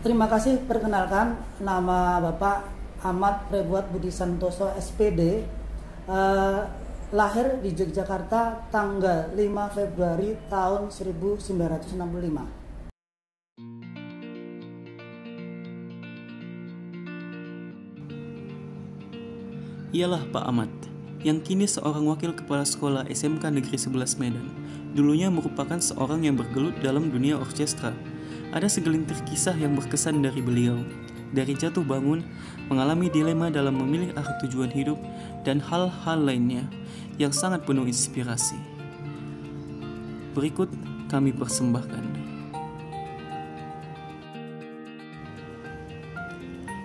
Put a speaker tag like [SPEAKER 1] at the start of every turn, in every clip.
[SPEAKER 1] Terima kasih. Perkenalkan, nama Bapak Ahmad Frebuat Budi Santoso SPD, lahir di Yogyakarta tanggal 5 Februari tahun 1965.
[SPEAKER 2] Ialah Pak Ahmad, yang kini seorang wakil kepala sekolah SMK Negeri 11 Medan. Dulunya merupakan seorang yang bergelut dalam dunia orkestra. Ada segelintir kisah yang berkesan dari beliau. Dari jatuh bangun, mengalami dilema dalam memilih arah tujuan hidup, dan hal-hal lainnya yang sangat penuh inspirasi. Berikut kami persembahkan.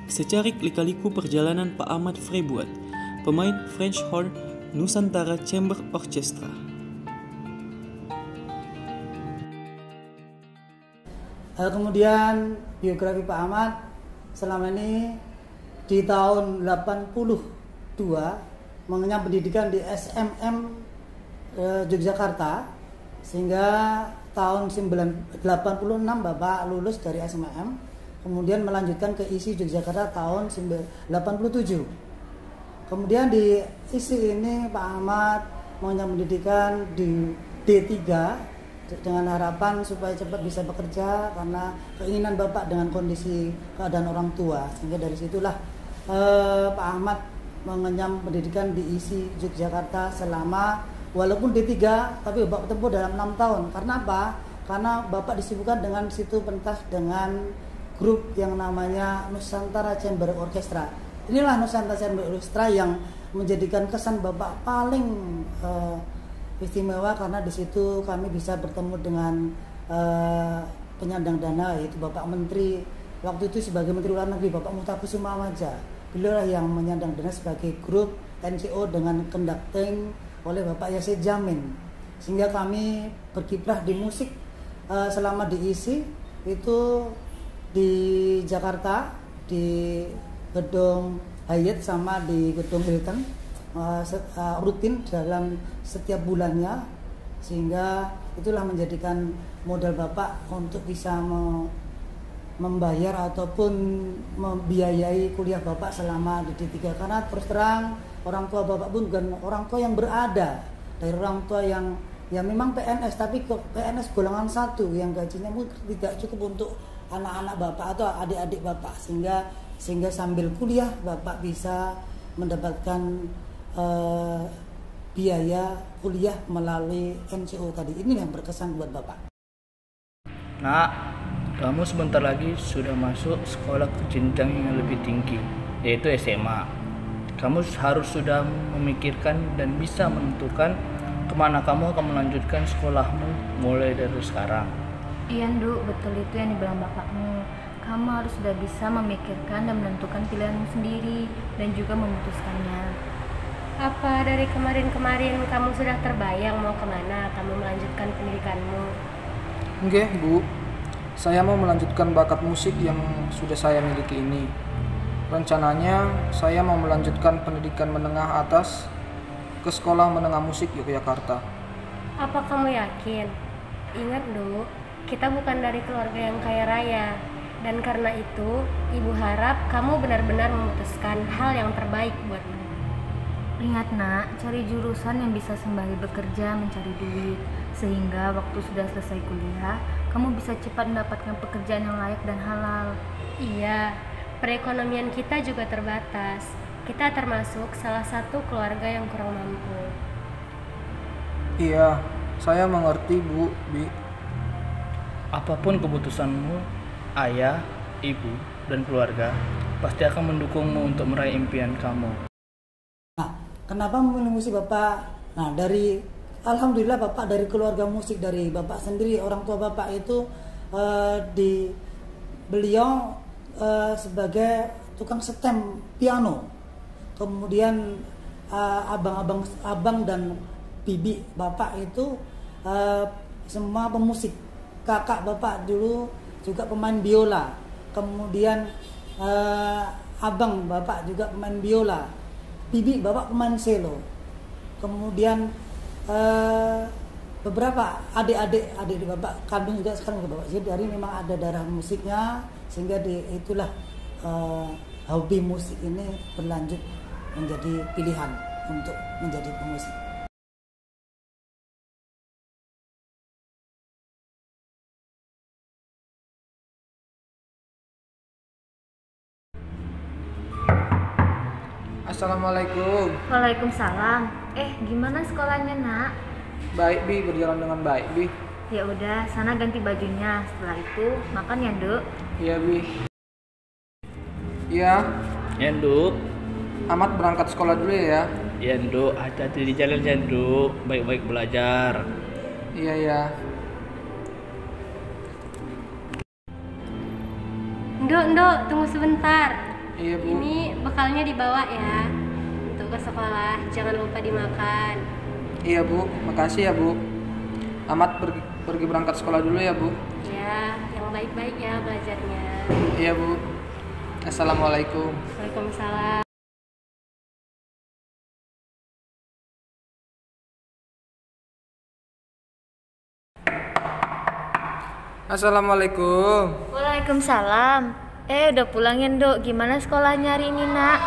[SPEAKER 2] Secarik lika-liku perjalanan Pak Ahmad Frebuat, pemain French Horn Nusantara Chamber Orchestra.
[SPEAKER 1] Kemudian biografi Pak Ahmad selama ini di tahun 82 mengenyam pendidikan di SMM Yogyakarta, sehingga tahun 86 Bapak lulus dari SMM, kemudian melanjutkan ke ISI Yogyakarta tahun 87. Kemudian di ISI ini Pak Ahmad mengenyam pendidikan di D3 dengan harapan supaya cepat bisa bekerja karena keinginan Bapak dengan kondisi keadaan orang tua, sehingga dari situlah Pak Ahmad mengenyam pendidikan di ISI Yogyakarta selama walaupun D3 tapi Bapak tempuh dalam 6 tahun. Karena apa? Karena Bapak disibukkan dengan situ pentas dengan grup yang namanya Nusantara Chamber Orchestra. Inilah Nusantara Chamber Orchestra yang menjadikan kesan Bapak paling istimewa, karena di situ kami bisa bertemu dengan penyandang dana, yaitu Bapak Menteri waktu itu sebagai Menteri Luar Negeri, Bapak Muhtakusuma Maja. Beliau lah yang menyandang dana sebagai grup NCO dengan conducting oleh Bapak Yasir Jamin, sehingga kami berkiprah di musik selama di ISI itu di Jakarta di gedung Hyatt sama di gedung Hilton, rutin dalam setiap bulannya, sehingga itulah menjadikan modal Bapak untuk bisa membayar ataupun membiayai kuliah Bapak selama di D3. Karena terus terang orang tua Bapak pun bukan orang tua yang berada, dari orang tua yang ya memang PNS, tapi PNS golongan 1 yang gajinya pun tidak cukup untuk anak-anak Bapak atau adik-adik Bapak, sehingga sambil kuliah Bapak bisa mendapatkan biaya kuliah melalui NCO tadi. Ini yang berkesan buat Bapak.
[SPEAKER 3] Nak, kamu sebentar lagi sudah masuk sekolah ke jenjang yang lebih tinggi, yaitu SMA. Kamu harus sudah memikirkan dan bisa menentukan kemana kamu akan melanjutkan sekolahmu mulai dari sekarang.
[SPEAKER 4] Iya, Nduk, betul itu yang dibilang bapakmu. Kamu harus sudah bisa memikirkan dan menentukan pilihanmu sendiri dan juga memutuskannya.
[SPEAKER 5] Apa dari kemarin-kemarin kamu sudah terbayang mau kemana kamu melanjutkan pendidikanmu?
[SPEAKER 6] Enggak, Bu. Saya mau melanjutkan bakat musik yang sudah saya miliki ini. Rencananya saya mau melanjutkan pendidikan menengah atas ke Sekolah Menengah Musik Yogyakarta.
[SPEAKER 5] Apa kamu yakin? Ingat, Duk, kita bukan dari keluarga yang kaya raya. Dan karena itu, Ibu harap kamu benar-benar memutuskan hal yang terbaik buatmu.
[SPEAKER 4] Ingat, Nak, cari jurusan yang bisa sembari bekerja mencari duit, sehingga waktu sudah selesai kuliah, kamu bisa cepat mendapatkan pekerjaan yang layak dan halal.
[SPEAKER 5] Iya, perekonomian kita juga terbatas. Kita termasuk salah satu keluarga yang kurang mampu.
[SPEAKER 6] Iya, saya mengerti, Bu, Bi.
[SPEAKER 3] Apapun keputusanmu, ayah, ibu, dan keluarga pasti akan mendukungmu untuk meraih impian kamu.
[SPEAKER 1] Kenapa memilih musik Bapak? Nah, alhamdulillah Bapak dari keluarga musik, dari Bapak sendiri, orang tua Bapak itu beliau sebagai tukang setem piano. Kemudian abang dan bibi Bapak itu semua pemusik. Kakak Bapak dulu juga pemain biola. Kemudian abang Bapak juga pemain biola. Bibi Bapak pemain cello. Kemudian beberapa adik di bapak kandung juga sekarang ke bapak. Jadi dari memang ada darah musiknya, sehingga itulah hobi musik ini berlanjut menjadi pilihan untuk menjadi pemusik.
[SPEAKER 6] Assalamualaikum.
[SPEAKER 4] Waalaikumsalam. Gimana sekolahnya, Nak?
[SPEAKER 6] Baik, Bi, berjalan dengan baik, Bi.
[SPEAKER 4] Ya udah, sana ganti bajunya. Setelah itu makan ya, Nduk.
[SPEAKER 6] Iya, Bi. Iya,
[SPEAKER 3] Ya, Nduk.
[SPEAKER 6] Amat berangkat sekolah dulu ya.
[SPEAKER 3] Ya, Nduk. Hati-hati di jalan ya, Nduk. Baik-baik belajar.
[SPEAKER 6] Iya, ya.
[SPEAKER 5] Nduk, tunggu sebentar.
[SPEAKER 6] Iya, Bu.
[SPEAKER 5] Ini bekalnya dibawa ya untuk ke sekolah. Jangan lupa dimakan.
[SPEAKER 6] Iya, Bu. Makasih ya, Bu. Amat pergi berangkat sekolah dulu ya, Bu.
[SPEAKER 5] Ya, yang baik-baik ya belajarnya.
[SPEAKER 6] Iya, Bu. Assalamualaikum.
[SPEAKER 5] Waalaikumsalam.
[SPEAKER 6] Assalamualaikum.
[SPEAKER 4] Waalaikumsalam. Udah pulang ya, Nduk. Gimana sekolahnya hari ini, Nak?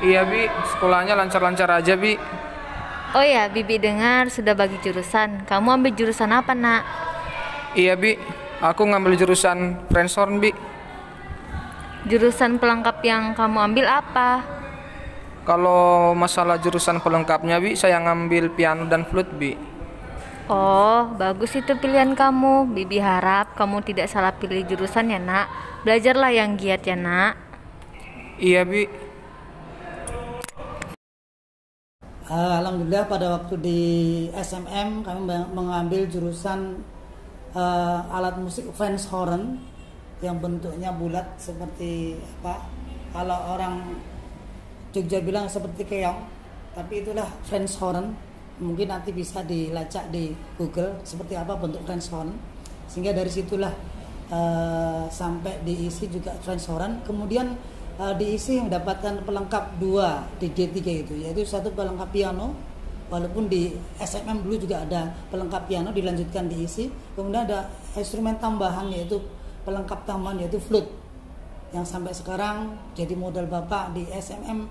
[SPEAKER 6] Iya, Bi. Sekolahnya lancar-lancar aja, Bi.
[SPEAKER 4] Oh ya, Bibi dengar sudah bagi jurusan. Kamu ambil jurusan apa, Nak?
[SPEAKER 6] Iya, Bi. Aku ngambil jurusan French horn, Bi.
[SPEAKER 4] Jurusan pelengkap yang kamu ambil apa?
[SPEAKER 6] Kalau masalah jurusan pelengkapnya, Bi, saya ngambil piano dan flute, Bi.
[SPEAKER 4] Oh, bagus itu pilihan kamu. Bibi harap kamu tidak salah pilih jurusan ya, Nak. Belajarlah yang giat ya, Nak.
[SPEAKER 6] Iya, Bi.
[SPEAKER 1] Alhamdulillah pada waktu di SMM kami mengambil jurusan alat musik French horn yang bentuknya bulat seperti apa? Kalau orang Jogja bilang seperti keong, tapi itulah French horn. Mungkin nanti bisa dilacak di Google seperti apa bentuk French horn. Sehingga dari situlah sampai diisi juga French horn. Kemudian diisi mendapatkan pelengkap 2 di D3 itu, yaitu satu pelengkap piano, walaupun di SMM dulu juga ada pelengkap piano dilanjutkan diisi. Kemudian ada instrumen tambahan yaitu pelengkap tambahan yaitu flute yang sampai sekarang jadi modal Bapak di SMM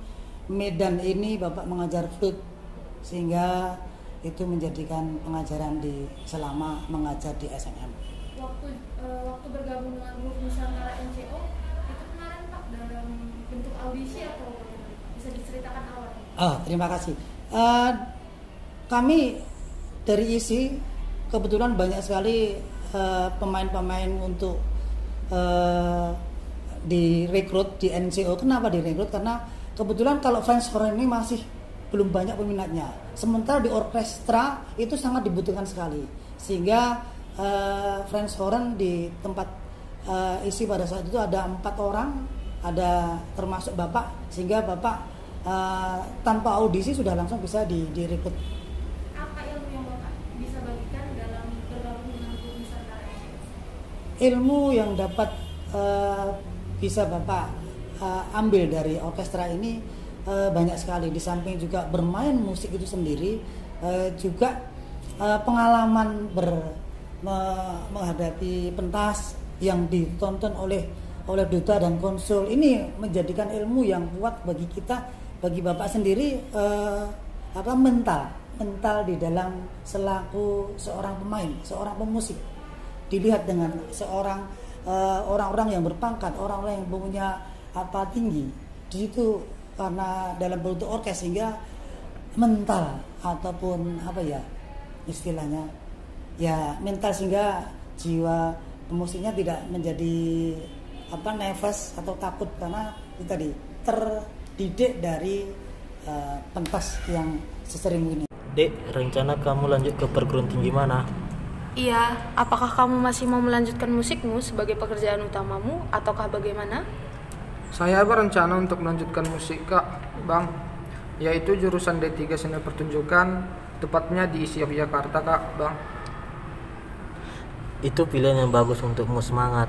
[SPEAKER 1] Medan ini. Bapak mengajar flute sehingga itu menjadikan pengajaran selama mengajar di SMM.
[SPEAKER 7] Waktu bergabung dengan grup Nusantara NCO itu kemarin Pak dalam bentuk audisi atau bagaimana? Bisa diceritakan awalnya?
[SPEAKER 1] Terima kasih. Kami dari ISI kebetulan banyak sekali pemain-pemain untuk direkrut di NCO. Kenapa direkrut? Karena kebetulan kalau French horn ini masih belum banyak peminatnya. Sementara di orkestra itu sangat dibutuhkan sekali. Sehingga French horn di tempat isi pada saat itu ada 4 orang, ada termasuk Bapak, sehingga Bapak tanpa audisi sudah langsung bisa direkrut.
[SPEAKER 7] Apa ilmu yang Bapak bisa bagikan dalam bergabung dengan grup Nusantara NCO?
[SPEAKER 1] Ilmu yang dapat bisa Bapak ambil dari orkestra ini banyak sekali. Di samping juga bermain musik itu sendiri, juga pengalaman menghadapi pentas yang ditonton oleh duta dan konsul ini menjadikan ilmu yang kuat bagi kita, bagi Bapak sendiri, mental di dalam selaku seorang pemain, seorang pemusik. Dilihat dengan seorang orang-orang yang berpangkat, orang-orang yang punya tinggi di situ, karena dalam bentuk orkes, sehingga mental ataupun istilahnya mental, sehingga jiwa pemusiknya tidak menjadi nervous atau takut, karena itu tadi terdidik dari pentas yang sesering ini.
[SPEAKER 8] Dek, rencana kamu lanjut ke perguruan tinggi mana?
[SPEAKER 7] Iya, apakah kamu masih mau melanjutkan musikmu sebagai pekerjaan utamamu ataukah bagaimana?
[SPEAKER 6] Saya berencana untuk melanjutkan musik, Kak, Bang. Yaitu jurusan D3 Seni Pertunjukan, tepatnya di ISI Yogyakarta, Kak, Bang.
[SPEAKER 8] Itu pilihan yang bagus untukmu, semangat.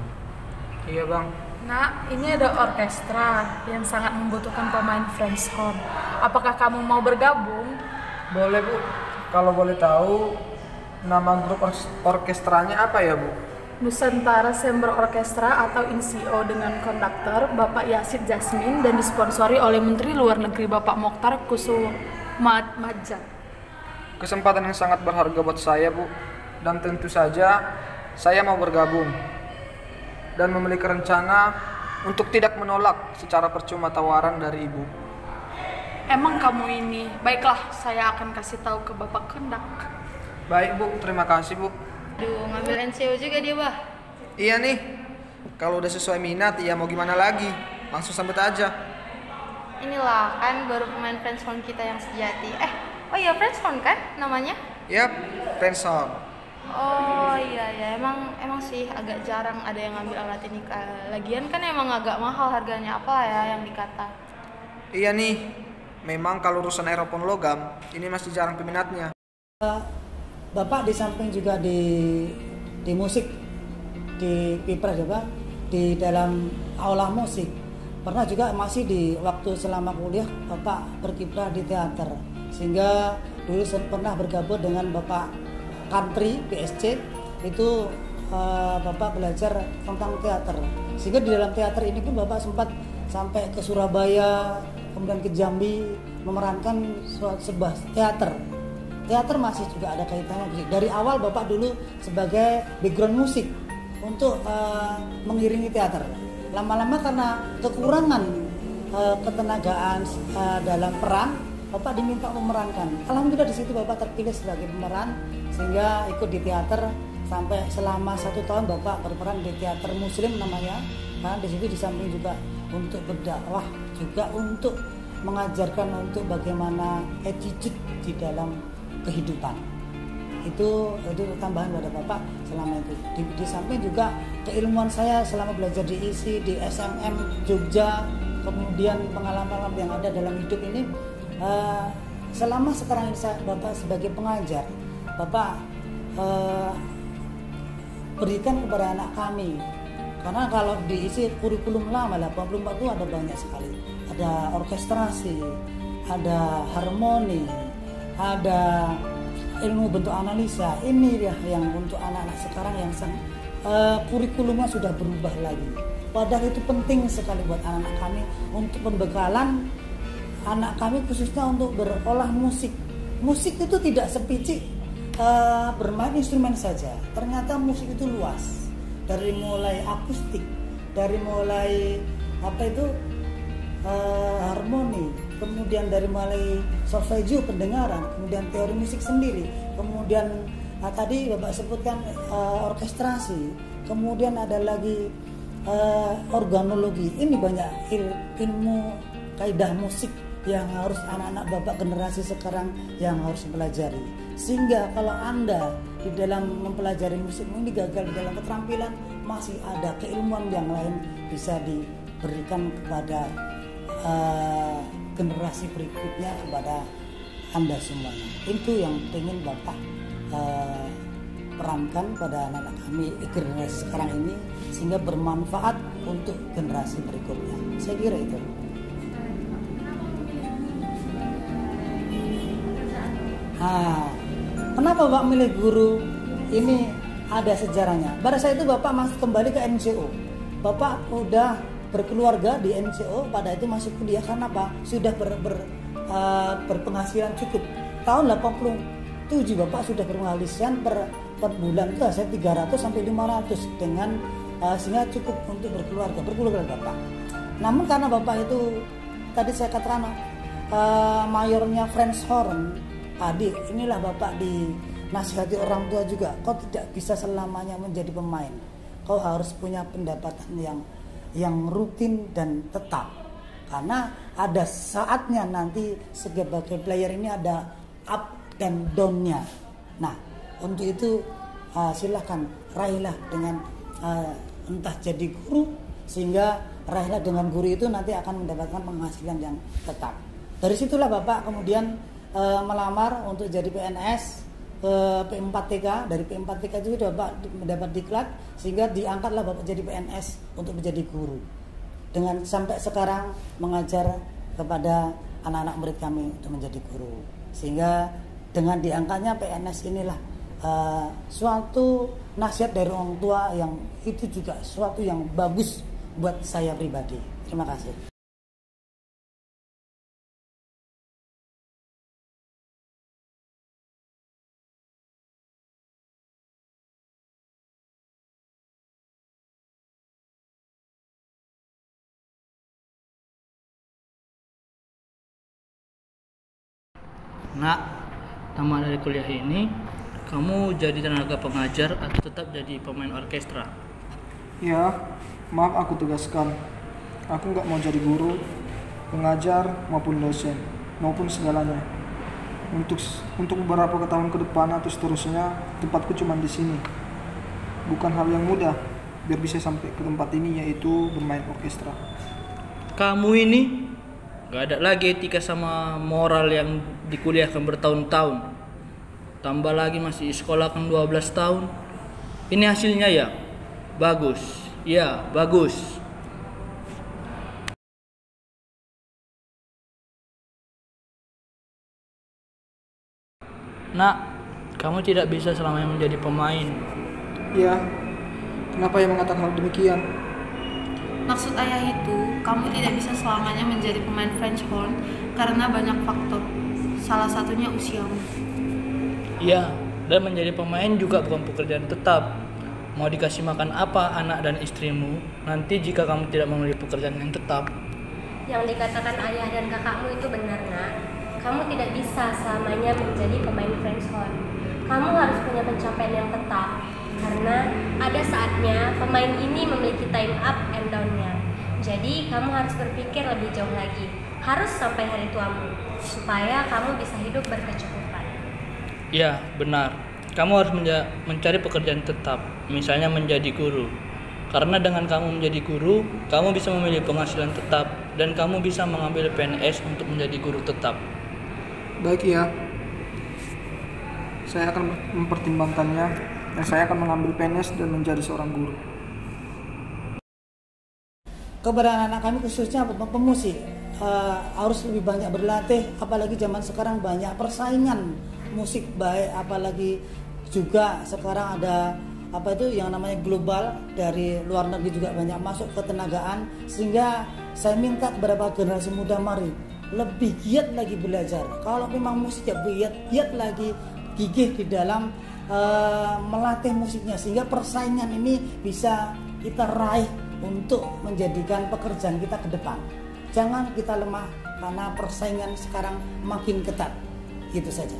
[SPEAKER 6] Iya, Bang.
[SPEAKER 7] Nah, ini ada orkestra yang sangat membutuhkan pemain French horn. Apakah kamu mau bergabung?
[SPEAKER 6] Boleh, Bu. Kalau boleh tahu Nama grup orkestranya apa ya, Bu?
[SPEAKER 9] Nusantara Chamber Orchestra atau NCO dengan konduktor Bapak Yasid Jasmin dan disponsori oleh Menteri Luar Negeri Bapak Mokhtar Kusumadja.
[SPEAKER 6] Kesempatan yang sangat berharga buat saya, Bu. Dan tentu saja saya mau bergabung dan memiliki rencana untuk tidak menolak secara percuma tawaran dari Ibu.
[SPEAKER 9] Emang kamu ini? Baiklah, saya akan kasih tahu ke Bapak Kendak.
[SPEAKER 6] Baik, Bu. Terima kasih, Bu.
[SPEAKER 10] Duh, ngambil NCO juga dia, Bah.
[SPEAKER 6] Iya nih. Kalau udah sesuai minat, ya mau gimana lagi? Langsung sambut aja.
[SPEAKER 10] Inilah kan baru pemain friendzone kita yang sejati. Oh iya, friendzone kan namanya?
[SPEAKER 6] Yap, friendzone.
[SPEAKER 10] Oh iya, emang sih agak jarang ada yang ngambil alat ini. Lagian kan emang agak mahal harganya, apa ya yang dikata.
[SPEAKER 6] Iya nih. Memang kalau urusan aeropon logam, ini masih jarang peminatnya.
[SPEAKER 1] Bapak di samping juga di musik, di Pipra juga, di dalam aula musik. Pernah juga masih di waktu selama kuliah Bapak berkiprah di teater. Sehingga dulu pernah bergabung dengan Bapak Country PSC, itu Bapak belajar tentang teater. Sehingga di dalam teater ini pun Bapak sempat sampai ke Surabaya, kemudian ke Jambi, memerankan sebuah teater. Teater masih juga ada kaitannya. Dari awal Bapak dulu sebagai background musik untuk mengiringi teater. Lama-lama karena kekurangan ketenagaan dalam peran, Bapak diminta memerankan. Alhamdulillah di situ Bapak terpilih sebagai pemeran, sehingga ikut di teater sampai selama 1 tahun Bapak berperan di teater Muslim namanya. Nah, di situ di samping juga untuk berdakwah, juga untuk mengajarkan untuk bagaimana attitude di dalam kehidupan. Itu tambahan pada Bapak selama itu. Di samping juga keilmuan saya selama belajar di ISI, di SMM Jogja, kemudian pengalaman yang ada dalam hidup ini, selama sekarang ini Bapak sebagai pengajar, Bapak berikan kepada anak kami. Karena kalau diisi kurikulum lama 84 itu ada banyak sekali. Ada orkestrasi, ada harmoni, ada ilmu bentuk analisa. Ini ya yang untuk anak-anak sekarang yang kurikulumnya sudah berubah lagi. Padahal itu penting sekali buat anak-anak kami untuk pembekalan anak kami, khususnya untuk berolah musik. Musik itu tidak sepicik bermain instrumen saja. Ternyata musik itu luas. Dari mulai akustik, dari mulai harmoni, kemudian dari mulai solfeggio pendengaran, kemudian teori musik sendiri, kemudian tadi Bapak sebutkan orkestrasi, kemudian ada lagi organologi. Ini banyak ilmu kaidah musik yang harus anak-anak Bapak generasi sekarang yang harus mempelajari. Sehingga kalau Anda di dalam mempelajari musik ini gagal di dalam keterampilan, masih ada keilmuan yang lain bisa diberikan kepada generasi berikutnya, kepada Anda semuanya. Itu yang ingin Bapak perankan pada anak-anak kami generasi sekarang ini, sehingga bermanfaat untuk generasi berikutnya. Saya kira itu. Kenapa Bapak milih guru? Ini ada sejarahnya. Pada saat itu Bapak masih kembali ke NCO. Bapak udah berkeluarga di NCO, pada itu masih kuliah. Karena apa? Sudah berpenghasilan cukup. Tahun 87 Bapak sudah berpenghasilan per bulan itu saya 300 sampai 500 dengan sehingga cukup untuk berkeluarga Bapak. Namun karena Bapak itu tadi saya katakan mayornya friendzone. Adik, inilah Bapak dinasihati orang tua juga. Kau tidak bisa selamanya menjadi pemain. Kau harus punya pendapatan yang rutin dan tetap. Karena ada saatnya nanti sebagai player ini ada up dan down-nya. Nah, untuk itu silahkan raihlah dengan entah jadi guru, sehingga raihlah dengan guru itu nanti akan mendapatkan penghasilan yang tetap. Dari situlah Bapak kemudian melamar untuk jadi PNS ke P4TK. Dari P4TK itu Bapak mendapat diklat, sehingga diangkatlah Bapak jadi PNS untuk menjadi guru. Dengan sampai sekarang mengajar kepada anak-anak murid kami untuk menjadi guru. Sehingga dengan diangkatnya PNS inilah suatu nasihat dari orang tua yang itu juga suatu yang bagus buat saya pribadi. Terima kasih.
[SPEAKER 3] Nak, tamat dari kuliah ini, kamu jadi tenaga pengajar atau tetap jadi pemain orkestra?
[SPEAKER 6] Ya, maaf aku tegaskan. Aku nggak mau jadi guru, pengajar maupun dosen, maupun segalanya. Untuk beberapa tahun ke depan atau seterusnya, tempatku cuma di sini. Bukan hal yang mudah biar bisa sampai ke tempat ini, yaitu bermain orkestra.
[SPEAKER 3] Kamu ini gak ada lagi etika sama moral yang dikuliahkan bertahun-tahun. Tambah lagi masih sekolah kan 12 tahun. Ini hasilnya ya bagus. Ya, bagus. Nak, kamu tidak bisa selamanya menjadi pemain.
[SPEAKER 6] Ya, kenapa yang mengatakan hal demikian?
[SPEAKER 10] Maksud ayah itu, kamu tidak bisa selamanya menjadi pemain French horn karena banyak faktor. Salah satunya usiamu.
[SPEAKER 3] Iya, dan menjadi pemain juga bukan pekerjaan tetap. Mau dikasih makan apa anak dan istrimu nanti jika kamu tidak memiliki pekerjaan yang tetap.
[SPEAKER 5] Yang dikatakan ayah dan kakakmu itu benar, Nak. Kamu tidak bisa selamanya menjadi pemain French horn. Kamu harus punya pencapaian yang tetap. Karena ada saatnya pemain ini memiliki time up and down-nya. Jadi kamu harus berpikir lebih jauh lagi. Harus sampai hari tuamu supaya kamu bisa hidup berkecukupan.
[SPEAKER 3] Ya, benar. Kamu harus mencari pekerjaan tetap, misalnya menjadi guru. Karena dengan kamu menjadi guru, kamu bisa memilih penghasilan tetap dan kamu bisa mengambil PNS untuk menjadi guru tetap.
[SPEAKER 6] Baik ya, saya akan mempertimbangkannya. Dan saya akan mengambil PNS dan menjadi seorang guru.
[SPEAKER 1] Kepada anak kami khususnya pemusik harus lebih banyak berlatih, apalagi zaman sekarang banyak persaingan musik baik, apalagi juga sekarang ada yang namanya global, dari luar negeri juga banyak masuk ketenagaan, sehingga saya minta beberapa generasi muda mari lebih giat lagi belajar. Kalau memang musik ya giat lagi, gigih di dalam melatih musiknya, sehingga persaingan ini bisa kita raih untuk menjadikan pekerjaan kita ke depan. Jangan kita lemah karena persaingan sekarang makin ketat. Itu saja.